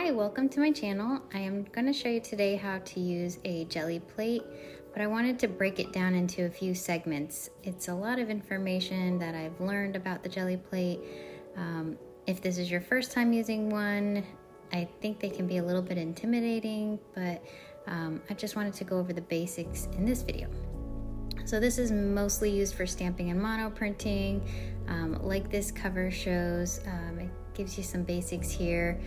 Hi, welcome to my channel. I am going to show you today how to use a Gelli plate, but I wanted to break it down into a few segments. It's a lot of information that I've learned about the Gelli plate. If this is your first time using one, I think they can be a little bit intimidating, but I just wanted to go over the basics in this video. So this is mostly used for stamping and mono printing. Like this cover shows, it gives you some basics here.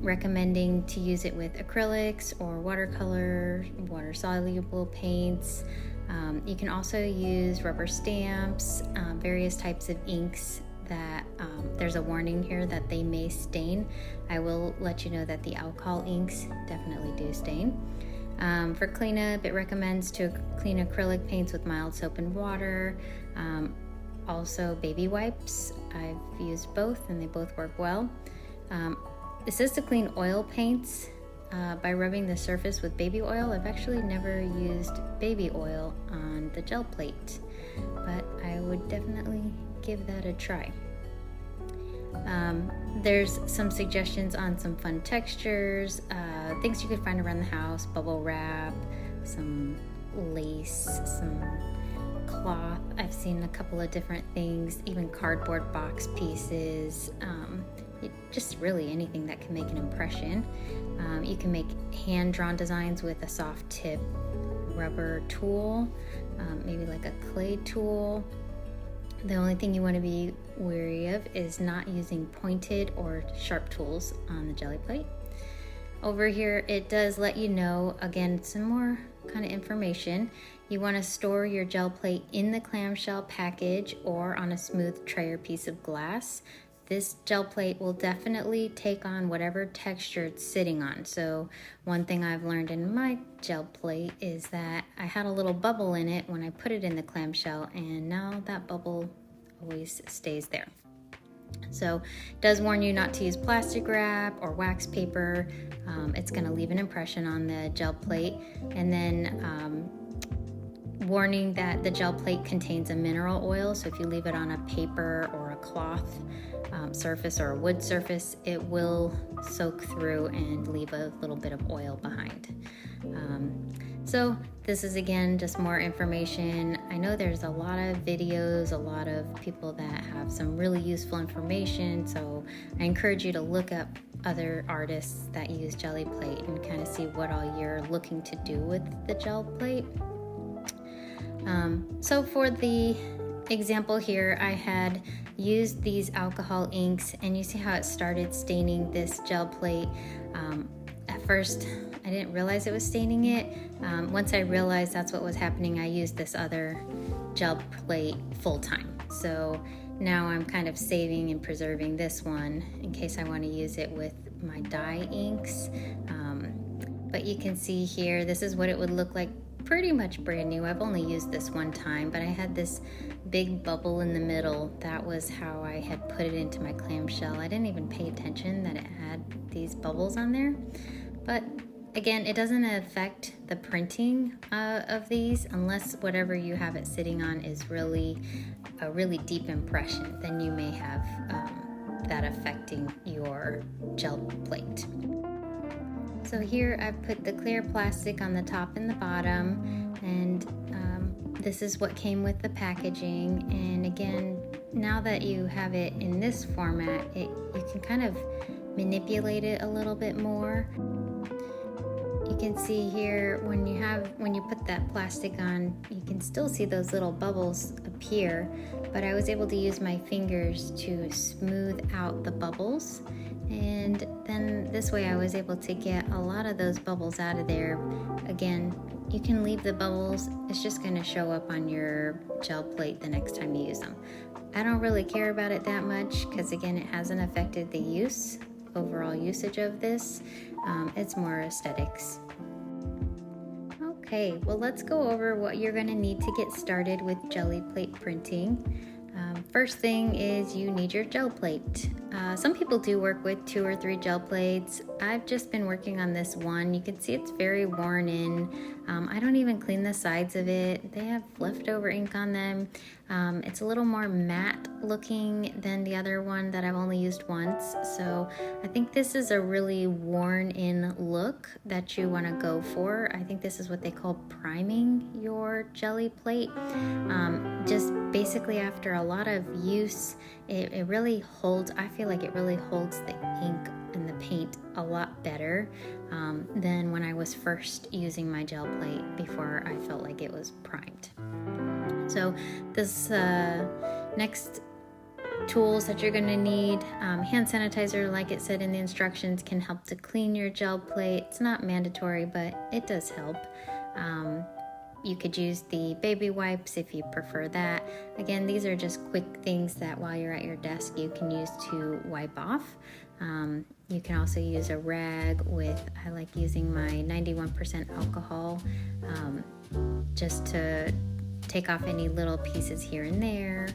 Recommending to use it with acrylics or watercolor, water-soluble paints. You can also use rubber stamps, various types of inks that there's a warning here that they may stain. I will let you know that the alcohol inks definitely do stain. For cleanup, it recommends to clean acrylic paints with mild soap and water. Also baby wipes. I've used both and they both work well. It says to clean oil paints by rubbing the surface with baby oil. I've actually never used baby oil on the gel plate, but I would definitely give that a try. There's some suggestions on some fun textures, things you could find around the house: bubble wrap, some lace, some cloth. I've seen a couple of different things, even cardboard box pieces. Just really anything that can make an impression. You can make hand-drawn designs with a soft tip rubber tool, maybe like a clay tool. The only thing you want to be wary of is not using pointed or sharp tools on the Gelli plate. Over here it does let you know, again, some more kind of information. You want to store your gel plate in the clamshell package or on a smooth tray or piece of glass. This gel plate will definitely take on whatever texture it's sitting on. So one thing I've learned in my gel plate is that I had a little bubble in it when I put it in the clamshell, and now that bubble always stays there. So it does warn you not to use plastic wrap or wax paper. It's going to leave an impression on the gel plate. And then warning that the gel plate contains a mineral oil, so if you leave it on a paper or a cloth surface or a wood surface, it will soak through and leave a little bit of oil behind. So this is, again, just more information. I know there's a lot of videos, a lot of people that have some really useful information, so I encourage you to look up other artists that use Gelli plate and kind of see what all you're looking to do with the gel plate. So for the example here, I had used these alcohol inks, and you see how it started staining this gel plate. At first I didn't realize it was staining it. Once I realized that's what was happening, I used this other gel plate full time. So now I'm kind of saving and preserving this one in case I want to use it with my dye inks. But you can see here, this is what it would look like pretty much brand new. I've only used this one time, but I had this big bubble in the middle. That was how I had put it into my clamshell. I didn't even pay attention that it had these bubbles on there. But again, it doesn't affect the printing of these unless whatever you have it sitting on is really a really deep impression. Then you may have that affecting your gel plate. So here I've put the clear plastic on the top and the bottom, and this is what came with the packaging. And again, now that you have it in this format, you can kind of manipulate it a little bit more. You can see here when you put that plastic on, you can still see those little bubbles appear, but I was able to use my fingers to smooth out the bubbles. And then this way I was able to get a lot of those bubbles out of there. Again, you can leave the bubbles. It's just going to show up on your gel plate the next time you use them. I don't really care about it that much because, again, it hasn't affected the overall usage of this. It's more aesthetics. Okay, well, let's go over what you're going to need to get started with Gelli plate printing. First thing is you need your gel plate. Some people do work with 2 or 3 gel plates. I've just been working on this one. You can see it's very worn in. I don't even clean the sides of it. They have leftover ink on them. It's a little more matte looking than the other one that I've only used once. So I think this is a really worn in look that you want to go for. I think this is what they call priming your Gelli plate. Just basically after a lot of use, it really holds, I feel like it really holds the ink and the paint a lot better than when I was first using my gel plate before I felt like it was primed. So this next tools that you're going to need, hand sanitizer, like it said in the instructions, can help to clean your gel plate. It's not mandatory, but it does help. You could use the baby wipes if you prefer that. Again, these are just quick things that while you're at your desk you can use to wipe off. You can also use a rag with, I like using my 91% alcohol just to take off any little pieces here and there.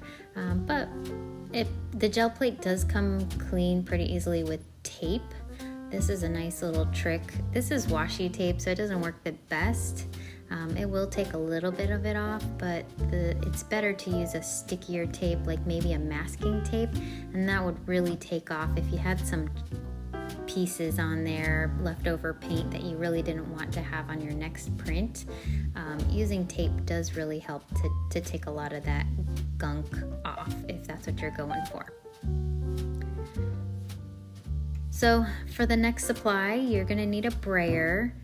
But the gel plate does come clean pretty easily with tape. This is a nice little trick. This is washi tape, so it doesn't work the best. It will take a little bit of it off, but it's better to use a stickier tape, like maybe a masking tape, and that would really take off if you had some pieces on there, leftover paint that you really didn't want to have on your next print. Using tape does really help to take a lot of that gunk off if that's what you're going for. So for the next supply, you're gonna need a brayer.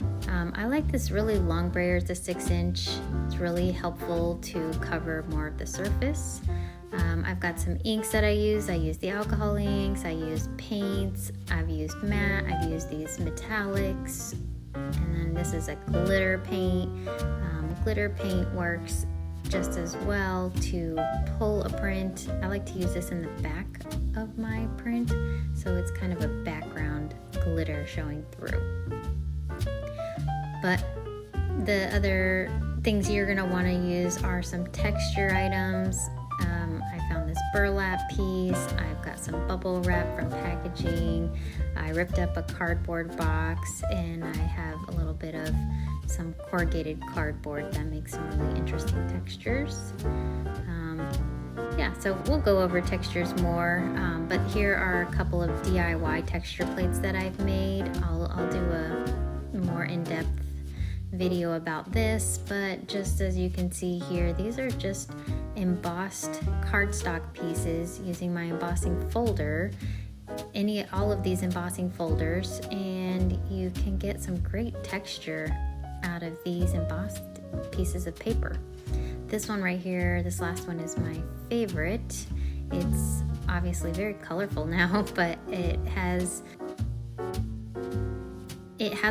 I like this really long brayer, it's a 6-inch. It's really helpful to cover more of the surface. I've got some inks that I use. I use the alcohol inks, I use paints, I've used matte, I've used these metallics, and then this is a glitter paint. Glitter paint works just as well to pull a print. I like to use this in the back of my print, so it's kind of a background glitter showing through. But the other things you're gonna wanna use are some texture items. I found this burlap piece. I've got some bubble wrap from packaging. I ripped up a cardboard box, and I have a little bit of some corrugated cardboard that makes some really interesting textures. Yeah, so we'll go over textures more, but here are a couple of DIY texture plates that I've made. I'll do a more in-depth video about this, but just as you can see here, these are just embossed cardstock pieces using my embossing folder, all of these embossing folders, and you can get some great texture out of these embossed pieces of paper. This one right here, this last one, is my favorite. It's obviously very colorful now, but it has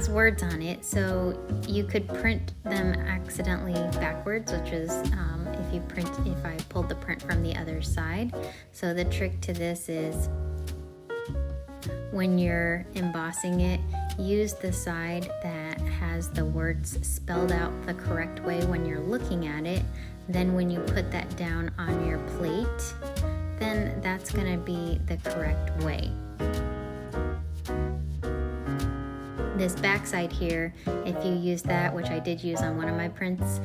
words on it, so you could print them accidentally backwards, which is if I pulled the print from the other side. So the trick to this is when you're embossing it, use the side that has the words spelled out the correct way when you're looking at it. Then when you put that down on your plate, then that's gonna be the correct way. This backside here, if you use that, which I did use on one of my prints,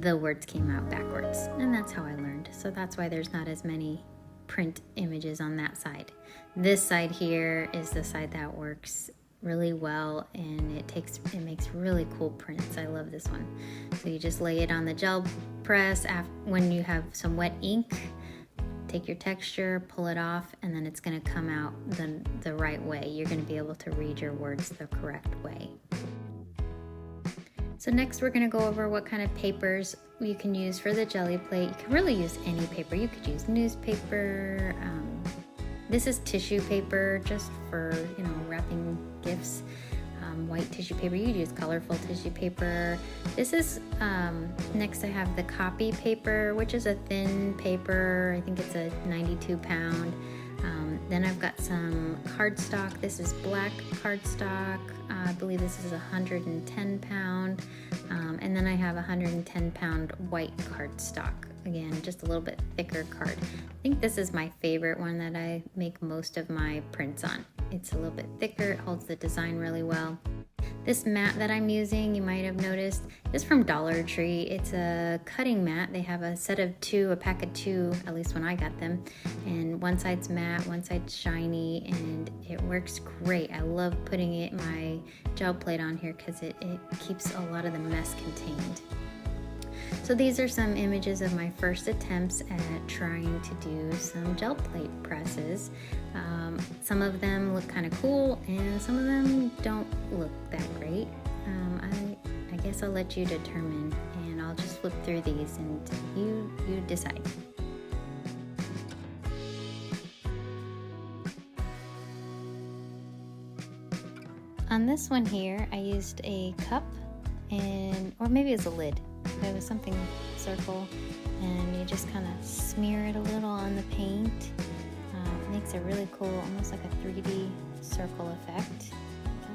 the words came out backwards, and that's how I learned. So that's why there's not as many print images on that side. This side here is the side that works really well, and it makes really cool prints. I love this one. So you just lay it on the gel press when you have some wet ink. Take your texture, pull it off, and then it's going to come out the right way. You're going to be able to read your words the correct way. So next we're going to go over what kind of papers you can use for the Gelli plate. You can really use any paper. You could use newspaper. This is tissue paper, just for wrapping gifts. White tissue paper. You could use colorful tissue paper. This is next I have the copy paper, which is a thin paper. I think it's a 92 pound. Then I've got some cardstock. This is black cardstock. I believe this is 110 pound. And then I have 110 pound white cardstock. again, just a little bit thicker card. I think this is my favorite one that I make most of my prints on. It's a little bit thicker, it holds the design really well. This mat that I'm using, you might have noticed, is from Dollar Tree. It's a cutting mat. They have a set of two, a pack of two, at least when I got them. And one side's matte, one side's shiny, and it works great. I love putting my gel plate on here because it keeps a lot of the mess contained. So these are some images of my first attempts at trying to do some gel plate presses. Some of them look kind of cool and some of them don't look that great. I guess I'll let you determine, and I'll just flip through these and you decide. On this one here, I used a cup or maybe it's a lid. There was something circle, and you just kind of smear it a little on the paint. Makes a really cool, almost like a 3D circle effect.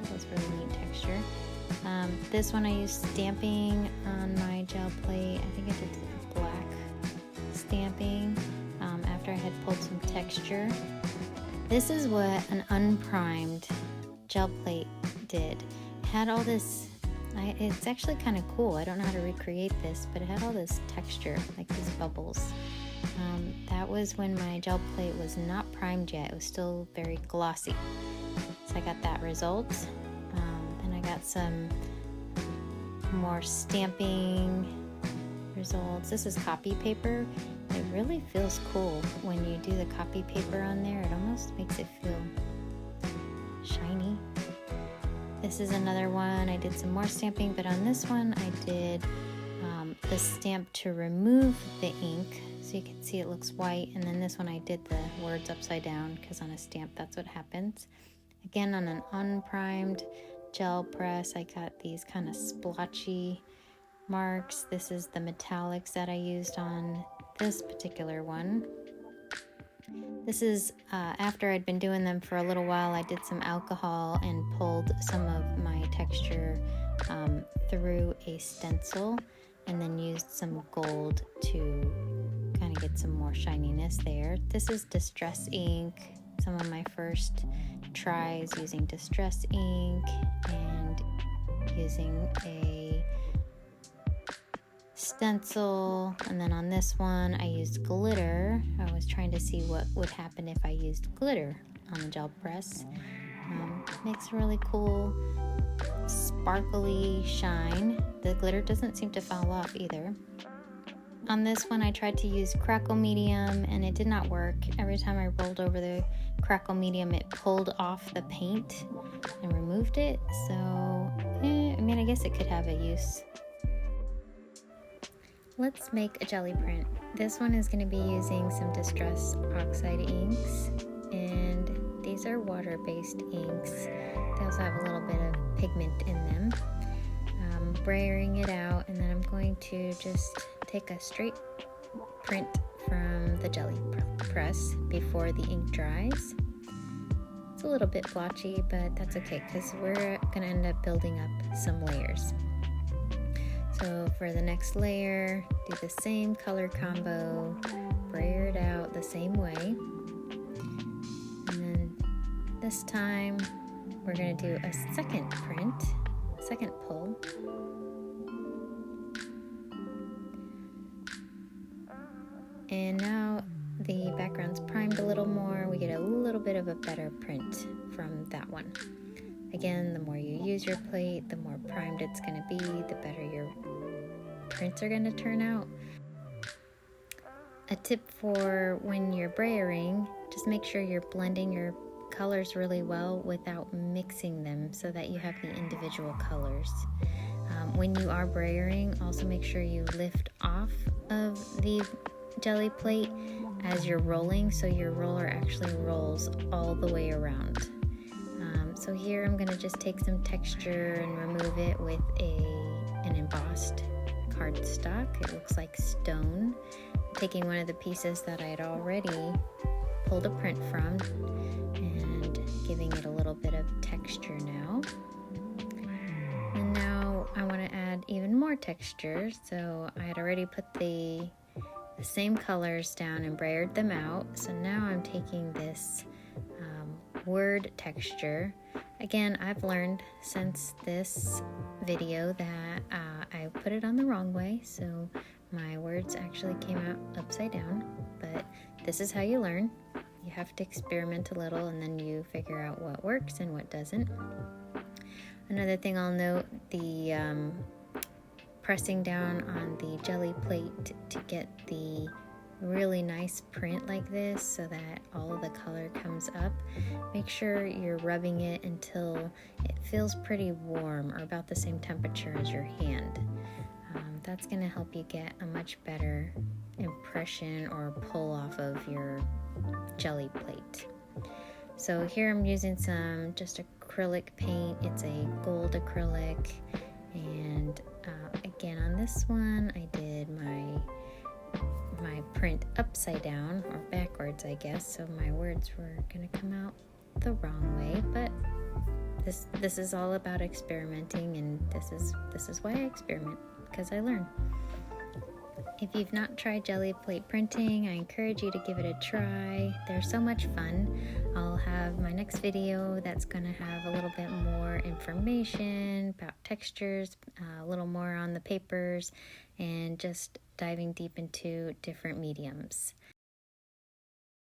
That was really neat texture. This one I used stamping on my gel plate. I think I did black stamping after I had pulled some texture. This is what an unprimed gel plate did. It had all this, it's actually kind of cool. I don't know how to recreate this, but it had all this texture, like these bubbles. That was when my gel plate was not primed yet. It was still very glossy. So I got that result. And I got some more stamping results. This is copy paper. It really feels cool when you do the copy paper on there. It almost makes it feel shiny. This is another one. I did some more stamping, but on this one I did the stamp to remove the ink, so you can see it looks white, and then this one I did the words upside down because on a stamp that's what happens. Again, on an unprimed gel press, I got these kind of splotchy marks. This is the metallics that I used on this particular one. This is after I'd been doing them for a little while. I did some alcohol and pulled some of my texture through a stencil, and then used some gold to kind of get some more shininess there. This is distress ink. Some of my first tries using distress ink and using a stencil. And then on this one I used glitter. I was trying to see what would happen if I used glitter on the gel press. Makes a really cool sparkly shine. The glitter doesn't seem to fall off either. On this one I tried to use crackle medium and it did not work. Every time I rolled over the crackle medium it pulled off the paint and removed it. So I guess it could have a use. Let's make a jelly print. This one is going to be using some Distress Oxide inks, and these are water-based inks. They also have a little bit of pigment in them. I'm brayering it out, and then I'm going to just take a straight print from the jelly press before the ink dries. It's a little bit blotchy, but that's okay because we're going to end up building up some layers. So for the next layer, do the same color combo, brayer it out the same way. And then this time, we're going to do a second print, second pull. And now the background's primed a little more. We get a little bit of a better print from that one. Again, the more you use your plate, the more primed it's going to be, the better your prints are going to turn out. A tip for when you're brayering, just make sure you're blending your colors really well without mixing them so that you have the individual colors. When you are brayering, also make sure you lift off of the jelly plate as you're rolling so your roller actually rolls all the way around. So here I'm going to just take some texture and remove it with an embossed cardstock. It looks like stone. I'm taking one of the pieces that I had already pulled a print from and giving it a little bit of texture now. And now I want to add even more texture. So I had already put the the same colors down and brayered them out. So now I'm taking this word texture. Again, I've learned since this video that I put it on the wrong way, so my words actually came out upside down, but this is how you learn. You have to experiment a little and then you figure out what works and what doesn't. Another thing I'll note, the pressing down on the Gelli Plate to get the really nice print like this so that all of the color comes up. Make sure you're rubbing it until it feels pretty warm or about the same temperature as your hand. That's going to help you get a much better impression or pull off of your Gelli Plate. So here I'm using some just acrylic paint. It's a gold acrylic, and again on this one I did my print upside down or backwards, I guess, so my words were gonna come out the wrong way, but this is all about experimenting, and this is why I experiment, because I learn. If you've not tried Gelli Plate printing, I encourage you to give it a try. They're so much fun. I'll have my next video that's going to have a little bit more information about textures, a little more on the papers, and just diving deep into different mediums.